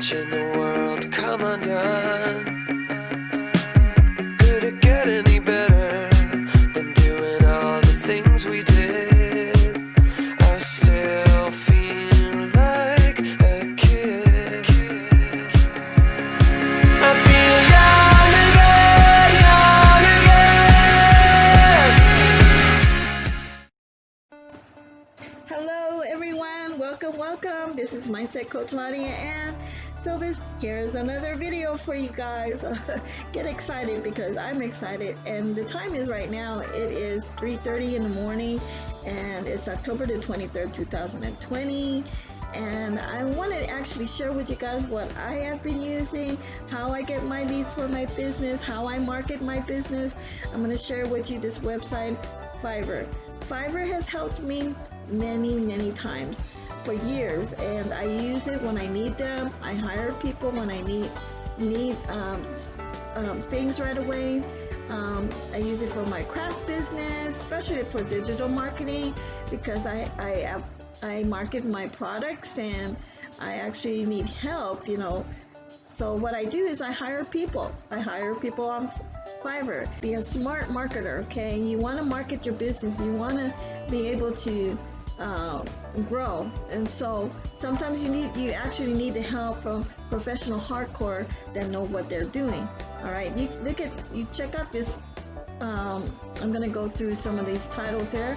watching the world come undone. Could it get any better than doing all the things we did? I still feel like a kid. I feel young again, young again. Hello everyone, welcome. This is Mindset Coach Nadia and Silvis. Here's another video for you guys. Get excited because I'm excited, and the time is right now. It is 3:30 in the morning and it's October the 23rd, 2020. And I want to actually share with you guys what I have been using, how I get my leads for my business, how I market my business. I'm going to share with you this website, Fivver. Fivver has helped me many times for years, and I use it when I need them. I hire people when I need things right away. I use it for my craft business, especially for digital marketing, because I market my products and I actually need help, So what I do is I hire people. I hire people on Fivver. Be a smart marketer, okay? You want to market your business. You want to be able to grow, and so sometimes you actually need the help from professional hardcore that know what they're doing. All right, you check out this. I'm gonna go through some of these titles here.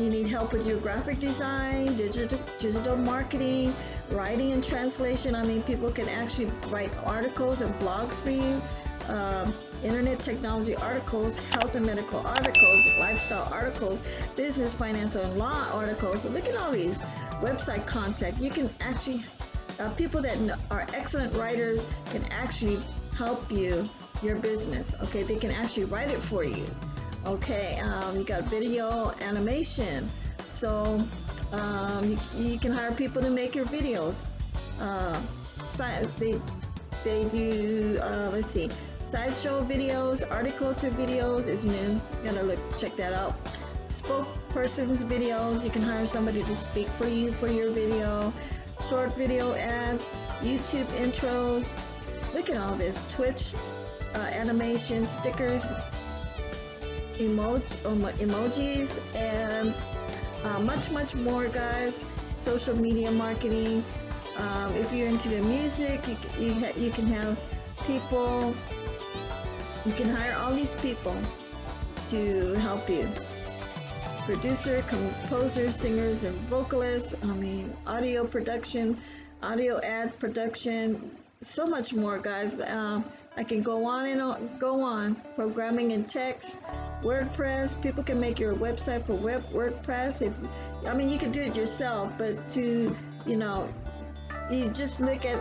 You need help with your graphic design, digital marketing, writing and translation. I mean, people can actually write articles and blogs for you. Internet technology articles, health and medical articles, lifestyle articles, business, finance, and law articles. Look at all these. Website content. You can actually, people that are excellent writers can actually help your business. Okay, they can actually write it for you. Okay, you got video animation. So you can hire people to make your videos. They do, let's see, sideshow videos, article to videos is new. You gotta check that out. Spokesperson's videos, you can hire somebody to speak for you for your video. Short video ads, YouTube intros. Look at all this. Twitch animation, stickers, emojis, and much more, guys. Social media marketing. If you're into the music, you can have people. You can hire all these people to help you. Producer, composer, singers, and vocalists. I mean, audio production, audio ad production, so much more, guys. I can go on and go on. Programming and text, WordPress. People can make your website for WordPress. You can do it yourself, but you just look at,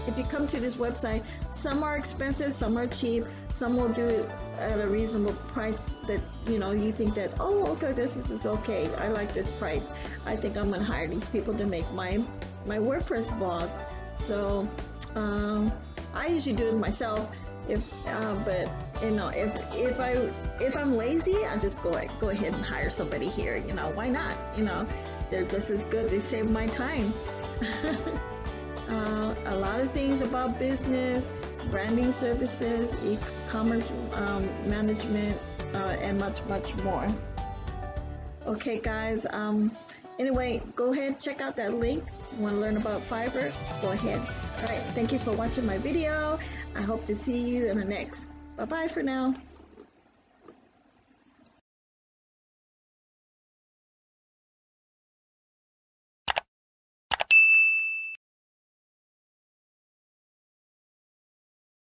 if you come to this website, some are expensive, some are cheap, some will do it at a reasonable price that, you think that, oh, okay, this is okay. I like this price. I think I'm going to hire these people to make my WordPress blog. So, I usually do it myself. But if I'm lazy, I just go ahead and hire somebody here. Why not? They're just as good. They save my time. A lot of things about business, branding services, e-commerce management, and much more. Okay, guys. Anyway, go ahead, check out that link. You want to learn about Fivver? Go ahead. All right. Thank you for watching my video. I hope to see you in the next. Bye-bye for now.